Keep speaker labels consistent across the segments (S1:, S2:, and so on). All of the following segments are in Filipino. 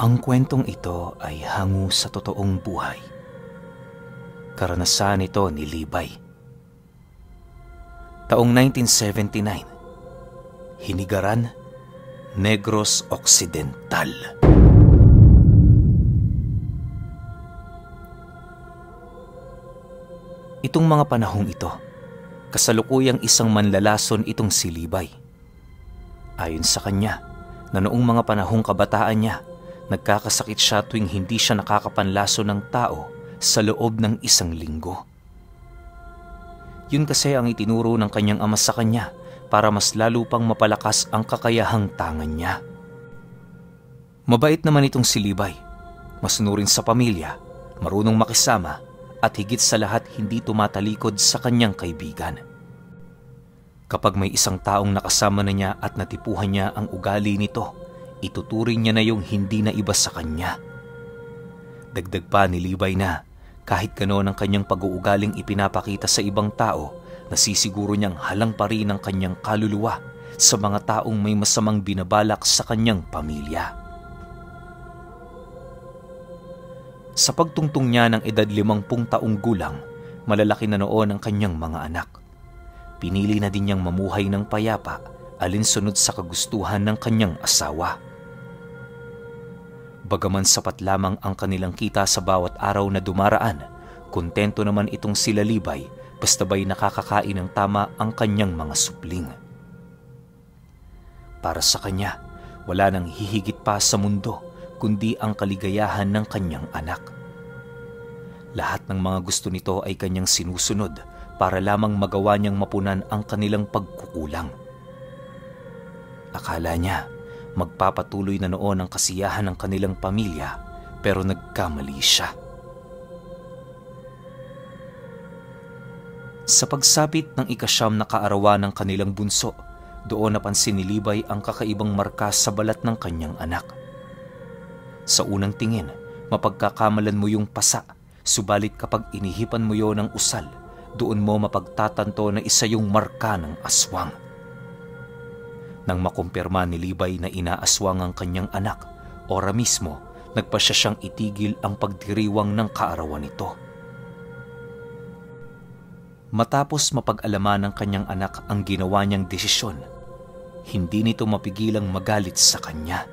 S1: Ang kwentong ito ay hango sa totoong buhay. Karanasan ito ni Libay. Taong 1979, Hinigaran, Negros Occidental. Itong mga panahong ito, kasalukuyang isang manlalason itong si Libay. Ayon sa kanya, na noong mga panahong kabataan niya, nagkakasakit siya tuwing hindi siya nakakapanlaso ng tao sa loob ng 1 linggo. Yun kasi ang itinuro ng kanyang ama sa kanya para mas lalo pang mapalakas ang kakayahang tangan niya. Mabait naman itong si Libay, masunurin sa pamilya, marunong makisama, at higit sa lahat hindi tumatalikod sa kanyang kaibigan. Kapag may isang taong nakasama na niya at natipuhan niya ang ugali nito, ituturing niya na yung hindi na iba sa kanya. Dagdag pa ni Libay na kahit gano'n ang kanyang pag-uugaling ipinapakita sa ibang tao, nasisiguro niyang halang pa rin ang kanyang kaluluwa sa mga taong may masamang binabalak sa kanyang pamilya. Sa pagtungtong niya ng edad 50 taong gulang, malalaki na noon ang kanyang mga anak. Pinili na din niyang mamuhay ng payapa alinsunod sa kagustuhan ng kanyang asawa. Bagaman sapat lamang ang kanilang kita sa bawat araw na dumaraan, kontento naman itong sila Libay basta ba'y nakakakain ng tama ang kanyang mga supling. Para sa kanya, wala nang hihigit pa sa mundo kundi ang kaligayahan ng kanyang anak. Lahat ng mga gusto nito ay kanyang sinusunod para lamang magawa niyang mapunan ang kanilang pagkukulang. Akala niya, magpapatuloy na noon ang kasiyahan ng kanilang pamilya, pero nagkamali siya. Sa pagsapit ng 9 na kaarawan ng kanilang bunso, doon napansin ni Libay ang kakaibang marka sa balat ng kanyang anak. Sa unang tingin, mapagkakamalan mo yung pasa, subalit kapag inihipan mo yon ng usal, doon mo mapagtatanto na isa yung marka ng aswang. Nang makumpirma ni Libay na inaaswang ang kanyang anak, ora mismo nagpasya siyang itigil ang pagdiriwang ng kaarawan nito. Matapos mapag-alaman ng kanyang anak ang ginawa niyang desisyon, hindi nito mapigilang magalit sa kanya.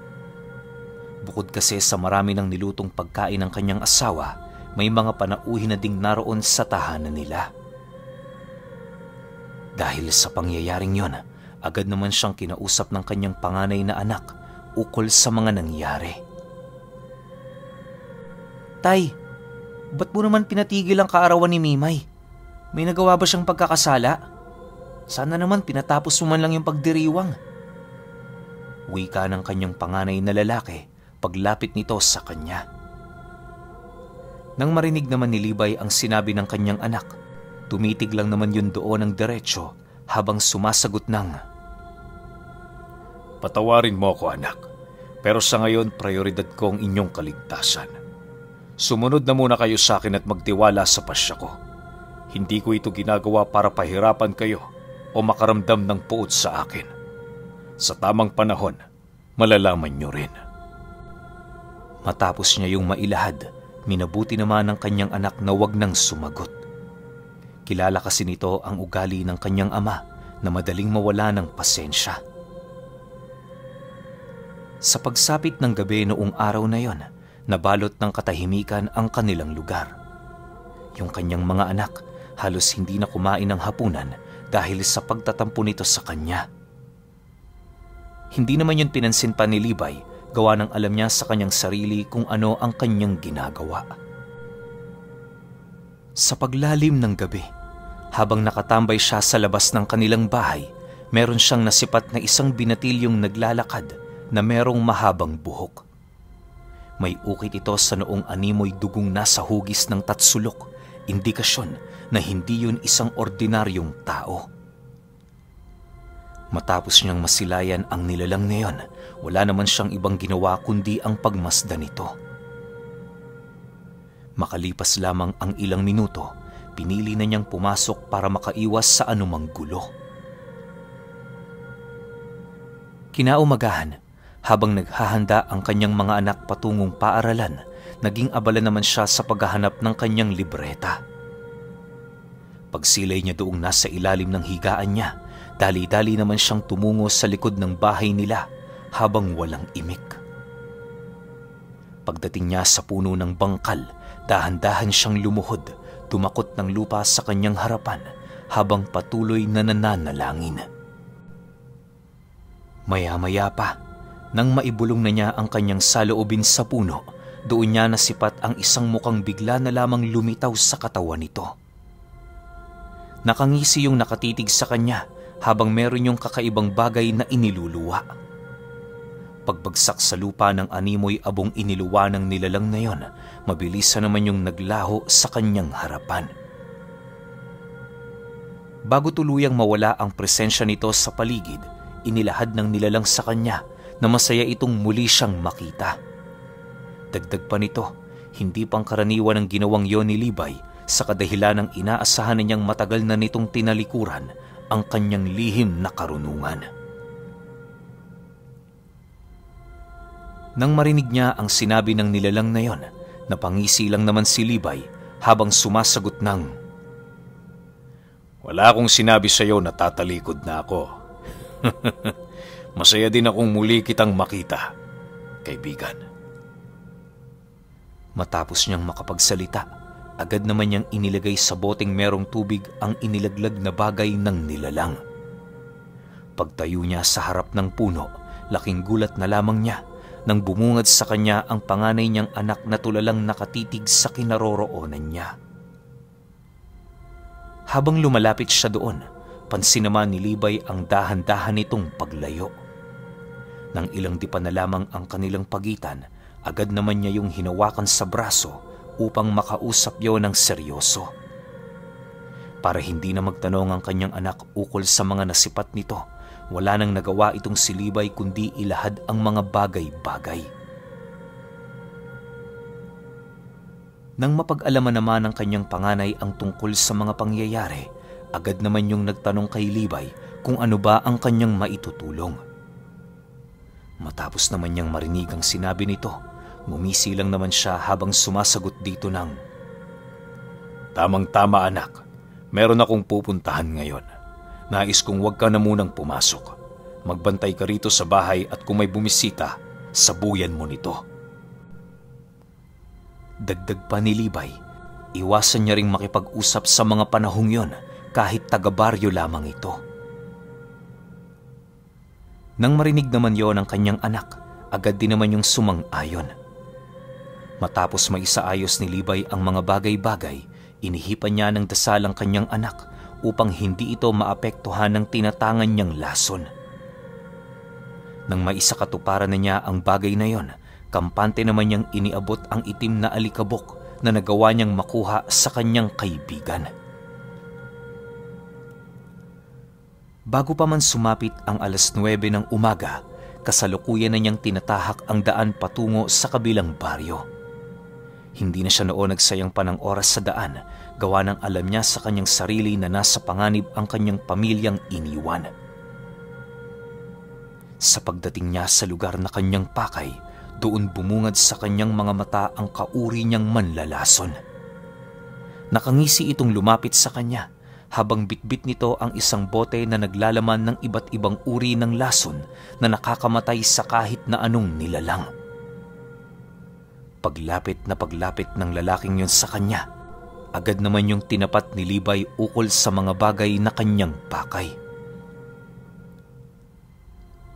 S1: Bukod kasi sa marami ng nilutong pagkain ng kanyang asawa, may mga panauhin na ding naroon sa tahanan nila. Dahil sa pangyayaring yon, agad naman siyang kinausap ng kanyang panganay na anak ukol sa mga nangyari. Tay, ba't mo naman pinatigil ang kaarawan ni Mimay? May nagawa ba siyang pagkakasala? Sana naman pinatapos mo man lang yung pagdiriwang. Wika ng kanyang panganay na lalaki paglapit nito sa kanya. Nang marinig naman ni Libay ang sinabi ng kanyang anak, tumitig lang naman yun doon ng diretsyo habang sumasagot ng,
S2: Patawarin mo ako, anak, pero sa ngayon prioridad ko ang inyong kaligtasan. Sumunod na muna kayo sa akin at magtiwala sa pasya ko. Hindi ko ito ginagawa para pahirapan kayo o makaramdam ng puot sa akin. Sa tamang panahon, malalaman nyo rin.
S1: Matapos niya yung mailahad, minabuti naman ng kanyang anak na wag nang sumagot. Kilala kasi nito ang ugali ng kanyang ama na madaling mawala ng pasensya. Sa pagsapit ng gabi noong araw na yon, nabalot ng katahimikan ang kanilang lugar. Yung kanyang mga anak halos hindi na kumain ng hapunan dahil sa pagtatampo nito sa kanya. Hindi naman yun pinansin pa ni Libay, gawa ng alam niya sa kanyang sarili kung ano ang kanyang ginagawa. Sa paglalim ng gabi, habang nakatambay siya sa labas ng kanilang bahay, meron siyang nasipat na isang binatilyong naglalakad na merong mahabang buhok. May ukit ito sa noong animoy dugong nasa hugis ng tatsulok, indikasyon na hindi yun isang ordinaryong tao. Matapos niyang masilayan ang nilalang na yon, wala naman siyang ibang ginawa kundi ang pagmasdan nito. Makalipas lamang ang ilang minuto, pinili na niyang pumasok para makaiwas sa anumang gulo. Kinaumagahan, Habang naghahanda ang kanyang mga anak patungong paaralan, naging abala naman siya sa paghahanap ng kanyang libreta. Pagsilay niya doong nasa ilalim ng higaan niya, dali-dali naman siyang tumungo sa likod ng bahay nila habang walang imik. Pagdating niya sa puno ng bangkal, dahan-dahan siyang lumuhod, tumakot ng lupa sa kanyang harapan habang patuloy na nananalangin. Maya-maya pa, nang maibulong na niya ang kanyang saloobin sa puno, doon niya nasipat ang isang mukhang bigla na lamang lumitaw sa katawan nito. Nakangisi yung nakatitig sa kanya habang meron yung kakaibang bagay na iniluluwa. Pagbagsak sa lupa ng animoy abong iniluwa ng nilalang na yon, mabilis naman yung naglaho sa kanyang harapan. Bago tuluyang mawala ang presensya nito sa paligid, inilahad ng nilalang sa kanya na masaya itong muli siyang makita. Dagdag pa nito, hindi pangkaraniwan ang ginawang yon ni Libay sa kadahilan ng inaasahan na niyang matagal na nitong tinalikuran ang kanyang lihim na karunungan. Nang marinig niya ang sinabi ng nilalang na yon, napangisi lang naman si Libay habang sumasagot ng,
S2: "Wala akong sinabi sa iyo na tatalikod na ako. Masaya din akong muli kitang makita, kaibigan."
S1: Matapos niyang makapagsalita, agad naman niyang inilagay sa boteng merong tubig ang inilaglag na bagay ng nilalang. Pagtayo niya sa harap ng puno, laking gulat na lamang niya nang bumungad sa kanya ang panganay niyang anak na tulalang nakatitig sa kinaroroonan niya. Habang lumalapit siya doon, pansin naman ni Libay ang dahan-dahan nitong paglayo. Nang ilang dipa na lamang ang kanilang pagitan, agad naman niya yung hinawakan sa braso upang makausap yon ng seryoso. Para hindi na magtanong ang kanyang anak ukol sa mga nasipat nito, wala nang nagawa itong si Libay kundi ilahad ang mga bagay-bagay. Nang mapag-alaman naman ng kanyang panganay ang tungkol sa mga pangyayari, agad naman yung nagtanong kay Libay kung ano ba ang kanyang maitutulong. Matapos naman niyang marinig ang sinabi nito, ngumisi lang naman siya habang sumasagot dito ng,
S2: "Tamang-tama anak, meron akong pupuntahan ngayon. Nais kong huwag ka na munang pumasok. Magbantay ka rito sa bahay at kung may bumisita, sabuyan mo nito."
S1: Dagdag pa ni Libay, iwasan niya ring makipag-usap sa mga panahong yon kahit taga-baryo lamang ito. Nang marinig naman yon ang kanyang anak, agad din naman yung sumang-ayon. Matapos maisaayos ni Libay ang mga bagay-bagay, inihipan niya ng dasal ang kanyang anak upang hindi ito maapektuhan ng tinatangan niyang lason. Nang maisakatuparan na niya ang bagay na yon, kampante naman niyang iniabot ang itim na alikabok na nagawa niyang makuha sa kanyang kaibigan. Bago pa man sumapit ang 9:00 ng umaga, kasalukuyan na niyang tinatahak ang daan patungo sa kabilang baryo. Hindi na siya noon nagsayang pa ng oras sa daan, gawa ng alam niya sa kanyang sarili na nasa panganib ang kanyang pamilyang iniwan. Sa pagdating niya sa lugar na kanyang pakay, doon bumungad sa kanyang mga mata ang kauri niyang manlalason. Nakangisi itong lumapit sa kanya, habang bitbit nito ang isang bote na naglalaman ng iba't ibang uri ng lason na nakakamatay sa kahit na anong nilalang. Paglapit ng lalaking yun sa kanya, agad naman yung tinapat ni Libay ukol sa mga bagay na kanyang pakay.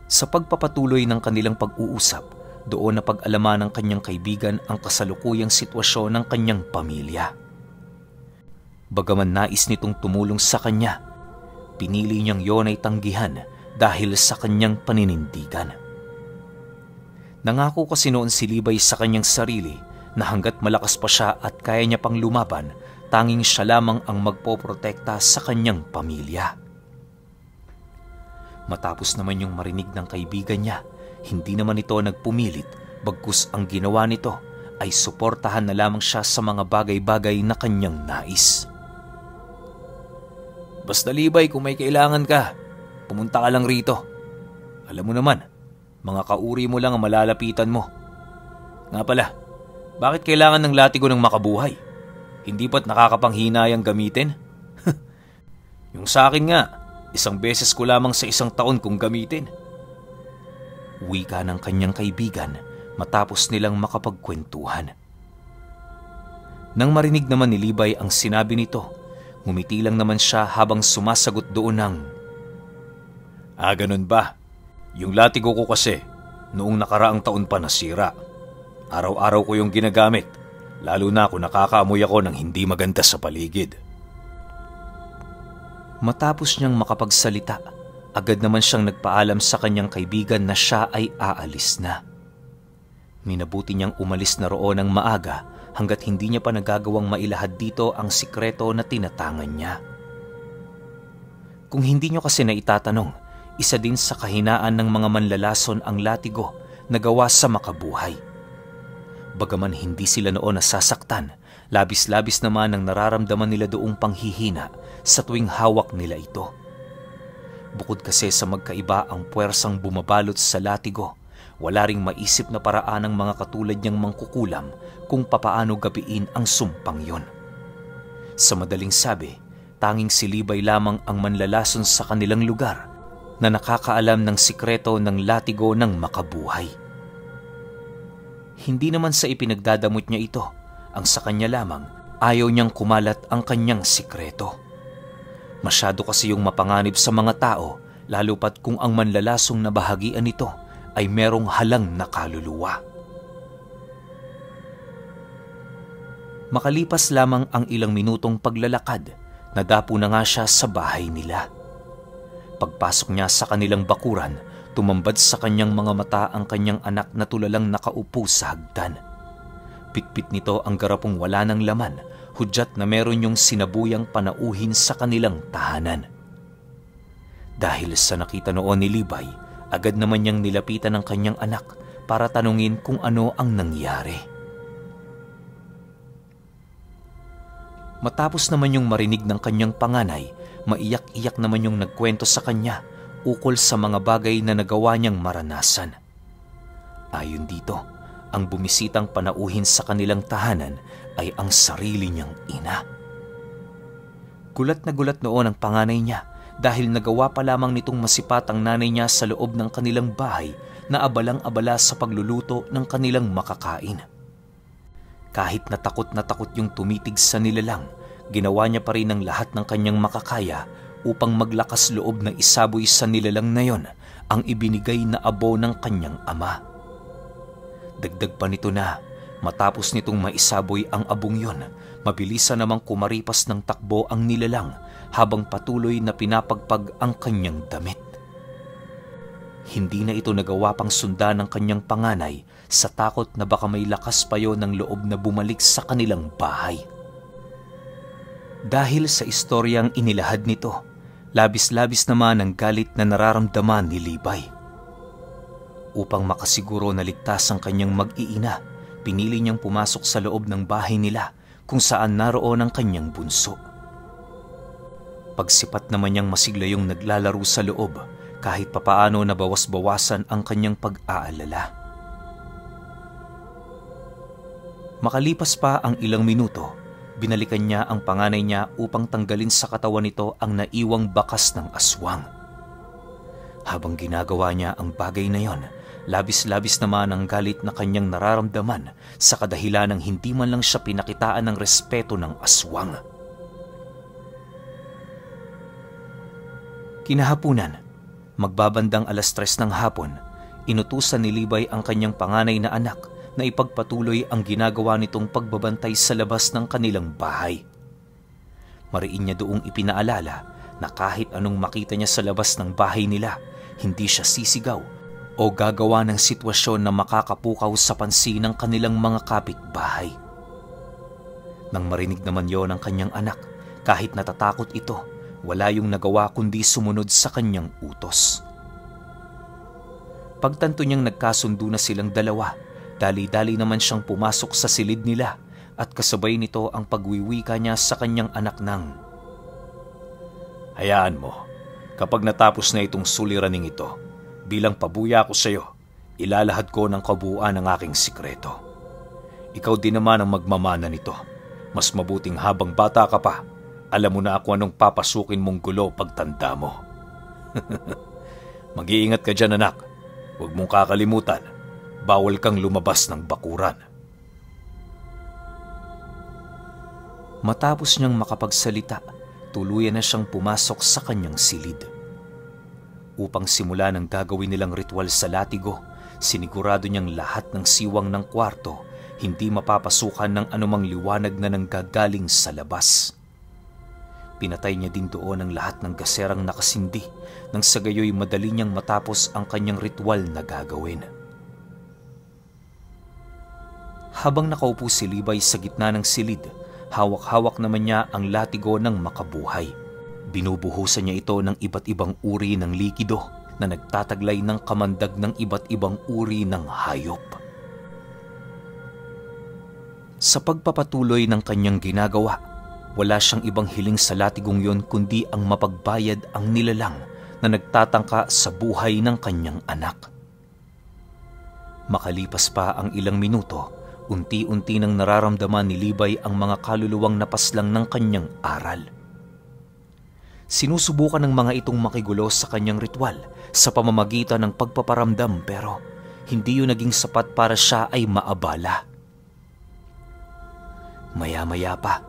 S1: Sa pagpapatuloy ng kanilang pag-uusap, doon na pag-alaman ng kanyang kaibigan ang kasalukuyang sitwasyon ng kanyang pamilya. Bagaman nais nitong tumulong sa kanya, pinili niyang yon ay tanggihan dahil sa kanyang paninindigan. Nangako kasi noon si Libay sa kanyang sarili na hanggat malakas pa siya at kaya niya pang lumaban, tanging siya lamang ang magpoprotekta sa kanyang pamilya. Matapos naman yung marinig ng kaibigan niya, hindi naman ito nagpumilit, bagkus ang ginawa nito ay suportahan na lamang siya sa mga bagay-bagay na kanyang nais.
S2: "Basta Libay, kung may kailangan ka, pumunta ka lang rito. Alam mo naman,
S1: Mga kauri mo lang ang malalapitan mo. Nga pala, bakit kailangan ng latigo ng makabuhay? Hindi ba't nakakapanghinayang gamitin? Yung sa akin nga, isang beses ko lamang sa isang taon kung gamitin. Wika ng kanyang kaibigan matapos nilang makapagkwentuhan. Nang marinig naman ni Libay ang sinabi nito, ngumiti lang naman siya habang sumasagot doon ng,
S2: Ganun ba? Yung latigo ko kasi, noong nakaraang taon pa nasira. Araw-araw ko yung ginagamit, lalo na kung nakakaamoy ako ng hindi maganda sa paligid.
S1: Matapos niyang makapagsalita, agad naman siyang nagpaalam sa kanyang kaibigan na siya ay aalis na. Minabuti niyang umalis na roon ng maaga hanggat hindi niya pa nagagawang mailahad dito ang sikreto na tinatangan niya. Kung hindi niyo kasi naitatanong, isa din sa kahinaan ng mga manlalason ang latigo na gawa sa makabuhay. Bagaman hindi sila noon nasasaktan, labis-labis naman ang nararamdaman nila doong panghihina sa tuwing hawak nila ito. Bukod kasi sa magkaiba ang puwersang bumabalot sa latigo, wala ring maisip na paraan ng mga katulad niyang mangkukulam kung papaano gapiin ang sumpang yon. Sa madaling sabi, tanging si Libay lamang ang manlalason sa kanilang lugar na nakakaalam ng sikreto ng latigo ng makabuhay. Hindi naman sa ipinagdadamot niya ito, ang sa kanya lamang ayaw niyang kumalat ang kanyang sikreto. Masyado kasi yung mapanganib sa mga tao, lalo pat kung ang manlalasong na bahagian nito ay merong halang na kaluluwa. Makalipas lamang ang ilang minutong paglalakad, nadapo na nga siya sa bahay nila. Pagpasok niya sa kanilang bakuran, tumambad sa kanyang mga mata ang kanyang anak na tulalang nakaupo sa hagdan. Pitpit nito ang garapong wala ng laman, hudyat na meron yung sinabuyang panauhin sa kanilang tahanan. Dahil sa nakita noon ni Libay, agad naman niyang nilapitan ang kanyang anak para tanungin kung ano ang nangyari. Matapos naman yung marinig ng kanyang panganay, maiyak-iyak naman yung nagkwento sa kanya ukol sa mga bagay na nagawa niyang maranasan. Ayon dito, ang bumisitang panauhin sa kanilang tahanan ay ang sarili niyang ina. Gulat na gulat noon ang panganay niya dahil nagawa pa lamang nitong masipat ang nanay niya sa loob ng kanilang bahay na abalang-abala sa pagluluto ng kanilang makakain. Kahit na takot yung tumitig sa nilalang, ginawa niya pa rin ang lahat ng kanyang makakaya upang maglakas loob na isaboy sa nilalang na yon ang ibinigay na abo ng kanyang ama. Dagdag pa nito na, matapos nitong maisaboy ang abong yon, mabilisan namang kumaripas ng takbo ang nilalang habang patuloy na pinapagpag ang kanyang damit. Hindi na ito nagawa pang sundan ng kanyang panganay sa takot na baka may lakas pa yon ng loob na bumalik sa kanilang bahay. Dahil sa istoryang inilahad nito, labis-labis naman ang galit na nararamdaman ni Libay. Upang makasiguro na ligtas ang kanyang mag-iina, pinili niyang pumasok sa loob ng bahay nila kung saan naroon ang kanyang bunso. Pagsipat naman niyang masigla yung naglalaro sa loob, kahit papaano nabawas-bawasan ang kanyang pag-aalala. Makalipas pa ang ilang minuto, binalikan niya ang panganay niya upang tanggalin sa katawan nito ang naiwang bakas ng aswang. Habang ginagawa niya ang bagay na yon, labis-labis naman ang galit na kanyang nararamdaman sa kadahilan ng hindi man lang siya pinakitaan ng respeto ng aswang. Kinahapunan, magbabandang 3:00 ng hapon, inutusan ni Libay ang kanyang panganay na anak na ipagpatuloy ang ginagawa nitong pagbabantay sa labas ng kanilang bahay. Mariin niya doong ipinaalala na kahit anong makita niya sa labas ng bahay nila, hindi siya sisigaw o gagawa ng sitwasyon na makakapukaw sa pansin ng kanilang mga kapitbahay. Nang marinig naman yon ng kanyang anak, kahit natatakot ito, wala yung nagawa kundi sumunod sa kanyang utos. Pagtanto niyang nagkasundo na silang dalawa, dali-dali naman siyang pumasok sa silid nila at kasabay nito ang pagwiwika niya sa kanyang anak ng,
S2: Hayaan mo, kapag natapos na itong suliraning ito, bilang pabuya ko sa iyo, Ilalahad ko ng kabuuan ang aking sikreto. Ikaw din naman ang magmamana nito. Mas mabuting habang bata ka pa, alam mo na ako anong papasukin mong gulo pagtanda mo. Mag-iingat ka dyan, anak. Huwag mong kakalimutan, bawal kang lumabas ng bakuran.
S1: Matapos niyang makapagsalita, tuluyan na siyang pumasok sa kanyang silid. Upang simulan ang gagawin nilang ritual sa latigo, sinigurado niyang lahat ng siwang ng kwarto hindi mapapasukan ng anumang liwanag na nanggagaling sa labas. Pinatay niya din doon ang lahat ng gaserang nakasindi nang sa gayoy madali niyang matapos ang kanyang ritual na gagawin. Habang nakaupo si Libay sa gitna ng silid, hawak-hawak naman niya ang latigo ng makabuhay. Binubuhusan niya ito ng iba't ibang uri ng likido na nagtataglay ng kamandag ng iba't ibang uri ng hayop. Sa pagpapatuloy ng kanyang ginagawa, wala siyang ibang hiling sa latigong yon kundi ang mapagbayad ang nilalang na nagtatangka sa buhay ng kanyang anak. Makalipas pa ang ilang minuto, unti-unti nang nararamdaman ni Libay ang mga kaluluwang napaslang ng kanyang aral. Sinusubukan ng mga itong makigulo sa kanyang ritual sa pamamagitan ng pagpaparamdam pero hindi yun naging sapat para siya ay maabala. Maya-maya pa,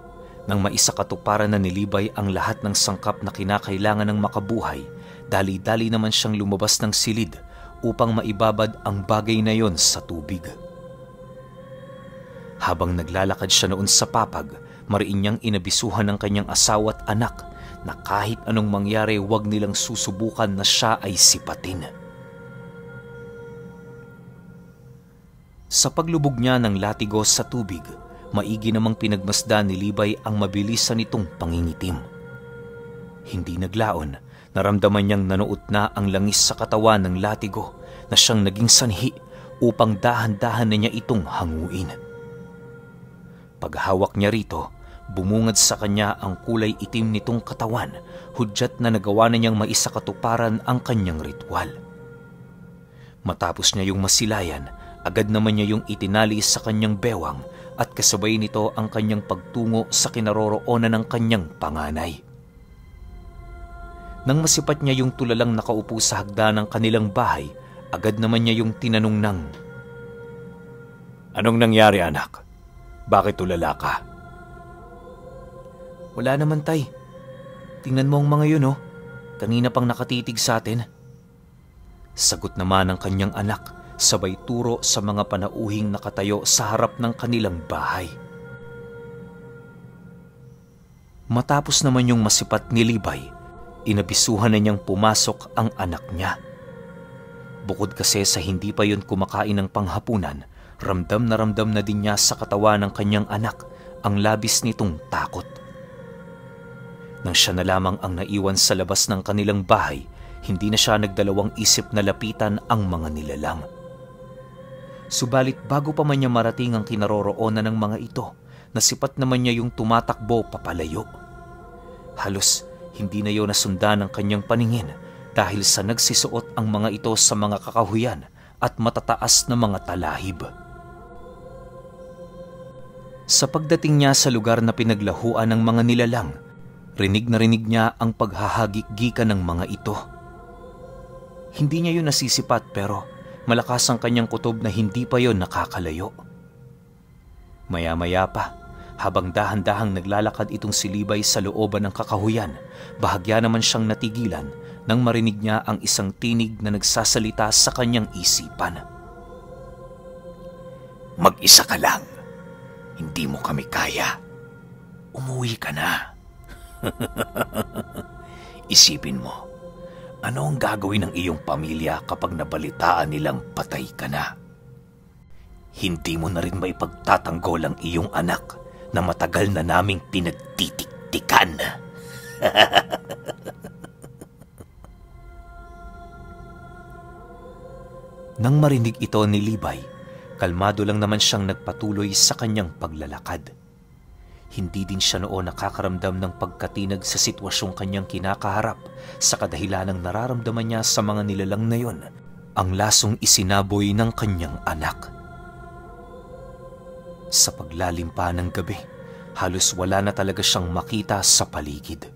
S1: nang maisakatuparan na ni Libay ang lahat ng sangkap na kinakailangan ng makabuhay, dali-dali naman siyang lumabas ng silid upang maibabad ang bagay na yon sa tubig. Habang naglalakad siya noon sa papag, mariin niyang inabisuhan ng kanyang asawa at anak na kahit anong mangyari huwag nilang susubukan na siya ay sipatin. Sa paglubog niya ng latigo sa tubig, maigi namang pinagmasdan ni Libay ang mabilisan nitong pangingitim. Hindi naglaon, naramdaman niyang nanuot na ang langis sa katawan ng latigo na siyang naging sanhi upang dahan-dahan na niya itong hanguin. Paghawak niya rito, bumungad sa kanya ang kulay itim nitong katawan, hudyat na nagawa na niyang maisakatuparan ang kanyang ritual. Matapos niya yung masilayan, agad naman niya yung itinali sa kanyang bewang at kasabay nito ang kanyang pagtungo sa kinaroroonan ng kanyang panganay. Nang masipat niya yung tulalang nakaupo sa hagdan ng kanilang bahay, agad naman niya yung tinanong ng,
S2: "Anong nangyari, anak? Bakit tulala ka?"
S1: "Wala naman, tay. Tingnan mo ang mga yun, oh. Kanina pang nakatitig sa atin." Sagot naman ng kanyang anak, sabay turo sa mga panauhing nakatayo sa harap ng kanilang bahay. Matapos naman yung masipat ni Libay, inabisuhan na niyang pumasok ang anak niya. Bukod kasi sa hindi pa yun kumakain ng panghapunan, ramdam na din niya sa katawan ng kanyang anak ang labis nitong takot. Nang siya na lamang ang naiwan sa labas ng kanilang bahay, hindi na siya nagdalawang isip na lapitan ang mga nilalang. Subalit bago pa man niya marating ang kinaroroonan ng mga ito, nasipat naman niya yung tumatakbo papalayo. Halos hindi na yun nasundan ng kanyang paningin dahil sa nagsisuot ang mga ito sa mga kakahuyan at matataas na mga talahib. Sa pagdating niya sa lugar na pinaglahuan ng mga nilalang, rinig na rinig niya ang paghahagik-gikan ng mga ito. Hindi niya yun nasisipat pero malakas ang kanyang kutob na hindi pa yon nakakalayo. Maya-maya pa, habang dahan-dahang naglalakad itong si Libay sa looban ng kakahuyan, bahagya naman siyang natigilan nang marinig niya ang isang tinig na nagsasalita sa kanyang isipan.
S2: "Mag-isa ka lang. Hindi mo kami kaya. Umuwi ka na." Isipin mo, ano ang gagawin ng iyong pamilya kapag nabalitaan nilang patay ka na? Hindi mo na rin maipagtatanggol ang iyong anak na matagal na naming pinagtitiktikan.
S1: Nang marinig ito ni Libay, kalmado lang naman siyang nagpatuloy sa kanyang paglalakad. Hindi din siya noon nakakaramdam ng pagkatinag sa sitwasyong kanyang kinakaharap sa kadahilan ng nararamdaman niya sa mga nilalang na yon ang lasong isinaboy ng kanyang anak. Sa paglalim pa ng gabi, halos wala na talaga siyang makita sa paligid.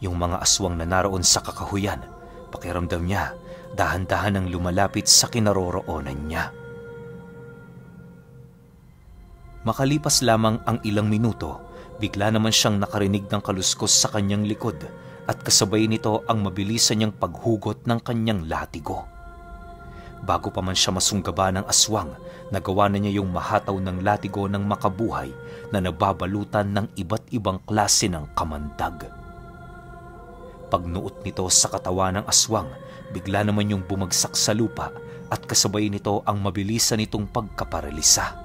S1: Yung mga aswang na naroon sa kakahuyan, pakiramdam niya, dahan-dahan ang lumalapit sa kinaroroonan niya. Makalipas lamang ang ilang minuto, bigla naman siyang nakarinig ng kaluskos sa kanyang likod at kasabay nito ang mabilisan niyang paghugot ng kanyang latigo. Bago pa man siya masunggaba ng aswang, nagawa na niya yung mahataw ng latigo ng makabuhay na nababalutan ng iba't ibang klase ng kamandag. Pagnuot nito sa katawan ng aswang, bigla naman yung bumagsak sa lupa at kasabay nito ang mabilisan nitong pagkaparalisa.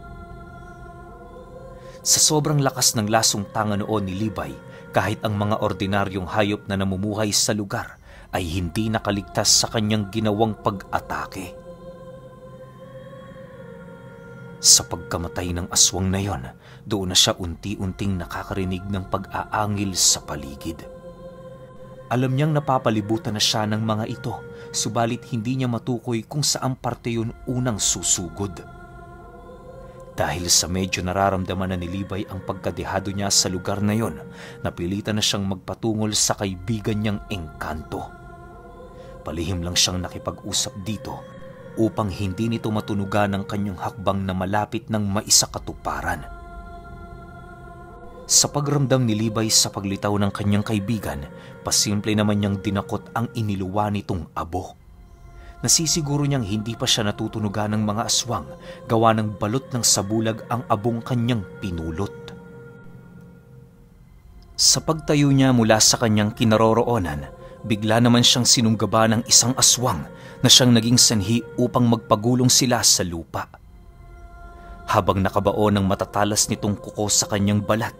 S1: Sa sobrang lakas ng lasong tanga noon ni Libay, kahit ang mga ordinaryong hayop na namumuhay sa lugar ay hindi nakaligtas sa kanyang ginawang pag-atake. Sa pagkamatay ng aswang na yon, doon na siya unti-unting nakakarinig ng pag-aangil sa paligid. Alam niyang napapalibutan na siya ng mga ito, subalit hindi niya matukoy kung saan parte yun unang susugod. Dahil sa medyo nararamdaman na ni Libay ang pagkadehado niya sa lugar na yon, napilitan na siyang magpatungol sa kaibigan niyang Engkanto. Palihim lang siyang nakipag-usap dito upang hindi nito matunugan ang kanyang hakbang na malapit ng maisakatuparan. Sa pagramdam ni Libay sa paglitaw ng kanyang kaibigan, pasimple naman niyang dinakot ang iniluwa nitong abo. Nasisiguro niyang hindi pa siya natutunugan ng mga aswang, gawa ng balot ng sabulag ang abong kanyang pinulot. Sa pagtayo niya mula sa kanyang kinaroroonan, bigla naman siyang sinunggaba ng isang aswang na siyang naging sanhi upang magpagulong sila sa lupa. Habang nakabaon ng matatalas nitong kuko sa kanyang balat,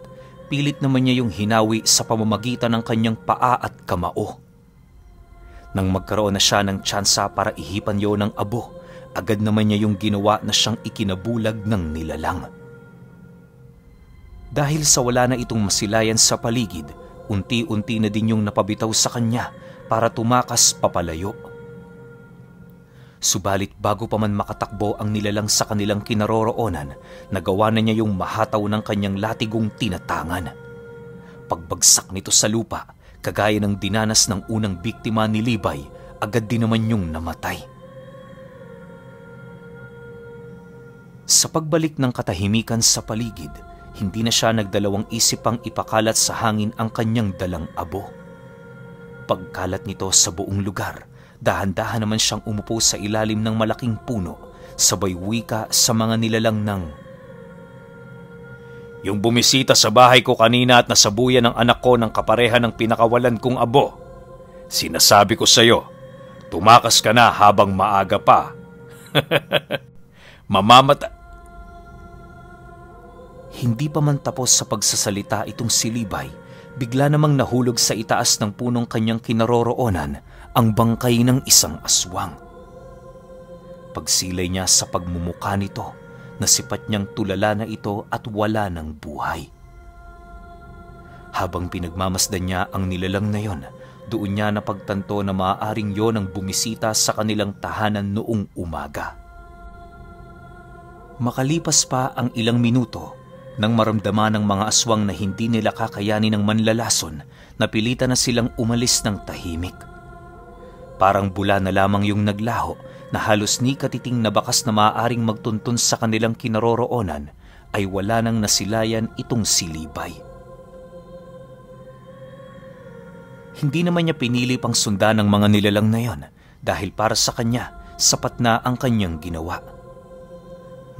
S1: pilit naman niya yung hinawi sa pamamagitan ng kanyang paa at kamao. Nang magkaroon na siya ng tsansa para ihipan yon ng abo, agad naman niya yung ginawa na siyang ikinabulag ng nilalang. Dahil sa wala na itong masilayan sa paligid, unti-unti na din yung napabitaw sa kanya para tumakas papalayo. Subalit bago pa man makatakbo ang nilalang sa kanilang kinaroroonan, nagawa na niya yung mahataw ng kanyang latigong tinatangan. Pagbagsak nito sa lupa, kagaya ng dinanas ng unang biktima ni Libay, agad din naman yung namatay. Sa pagbalik ng katahimikan sa paligid, hindi na siya nagdalawang isip pang ipakalat sa hangin ang kanyang dalang abo. Pagkalat nito sa buong lugar, dahan-dahan naman siyang umupo sa ilalim ng malaking puno, sabay wika sa mga nilalang ng,
S2: "Yung bumisita sa bahay ko kanina at nasabuyan ng anak ko ng kapareha ng pinakawalan kong abo. Sinasabi ko sa'yo, tumakas ka na habang maaga pa." Mamamata...
S1: Hindi pa man tapos sa pagsasalita itong si Libay, bigla namang nahulog sa itaas ng punong kanyang kinaroroonan ang bangkay ng isang aswang. Pagsilay niya sa pagmumuka nito, nasipat niyang tulala na ito at wala ng buhay. Habang pinagmamasdan niya ang nilalang na yon, doon niya napagtanto na maaaring yon ang bumisita sa kanilang tahanan noong umaga. Makalipas pa ang ilang minuto, nang maramdaman ng mga aswang na hindi nila kakayanin ng manlalason, napilitan na silang umalis ng tahimik. Parang bula na lamang yung naglaho na halos ni katiting na bakas na maaaring magtuntun sa kanilang kinaroroonan ay wala nang nasilayan itong si Libay. Hindi naman niya pinili pang sundan ng mga nilalang na yon dahil para sa kanya sapat na ang kanyang ginawa.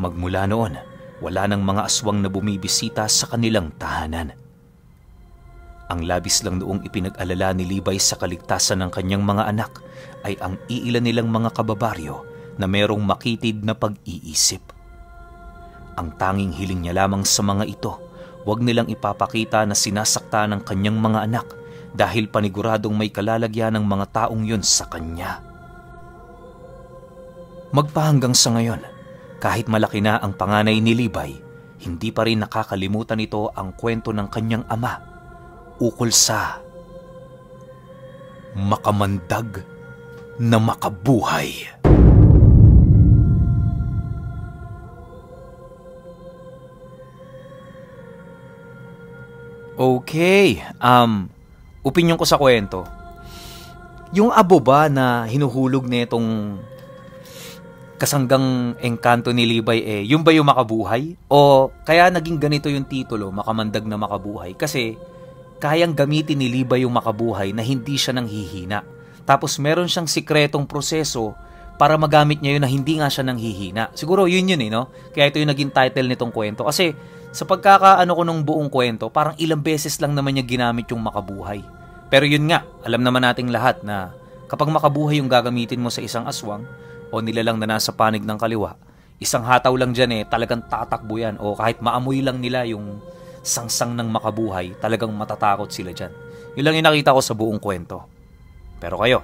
S1: Magmula noon, wala nang mga aswang na bumibisita sa kanilang tahanan. Ang labis lang noong ipinag-alala ni Libay sa kaligtasan ng kanyang mga anak ay ang iilan nilang mga kababaryo na merong makitid na pag-iisip. Ang tanging hiling niya lamang sa mga ito, huwag nilang ipapakita na sinasakta ng kanyang mga anak dahil paniguradong may kalalagyan ng mga taong yun sa kanya. Magpahanggang sa ngayon, kahit malaki na ang panganay ni Libay, hindi pa rin nakakalimutan ito ang kwento ng kanyang ama ukol sa makamandag na makabuhay. Okay, opinyon ko sa kwento. Yung abo ba na hinuhulog nitong kasanggang engkanto ni Libay yun ba yung makabuhay? O kaya naging ganito yung titulo, Makamandag na Makabuhay? Kasi kayang gamitin ni Libay yung makabuhay na hindi siya nanghihina. Tapos meron siyang sikretong proseso para magamit niya yun na hindi nga siya nanghihina. Siguro yun no? Kaya ito yung naging title nitong kwento. Kasi sa pagkakaano ko nung buong kwento, parang ilang beses lang naman niya ginamit yung makabuhay. Pero yun nga, alam naman nating lahat na kapag makabuhay yung gagamitin mo sa isang aswang o nilalang na nasa panig ng kaliwa, isang hataw lang dyan talagang tatakbo yan. O kahit maamoy lang nila yung sangsang ng makabuhay, talagang matatakot sila dyan. Yun lang yung nakita ko sa buong kwento. Pero kayo,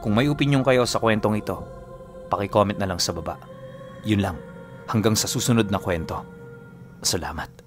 S1: kung may opinion kayo sa kwentong ito, paki-comment na lang sa baba. Yun lang, hanggang sa susunod na kwento. Salamat.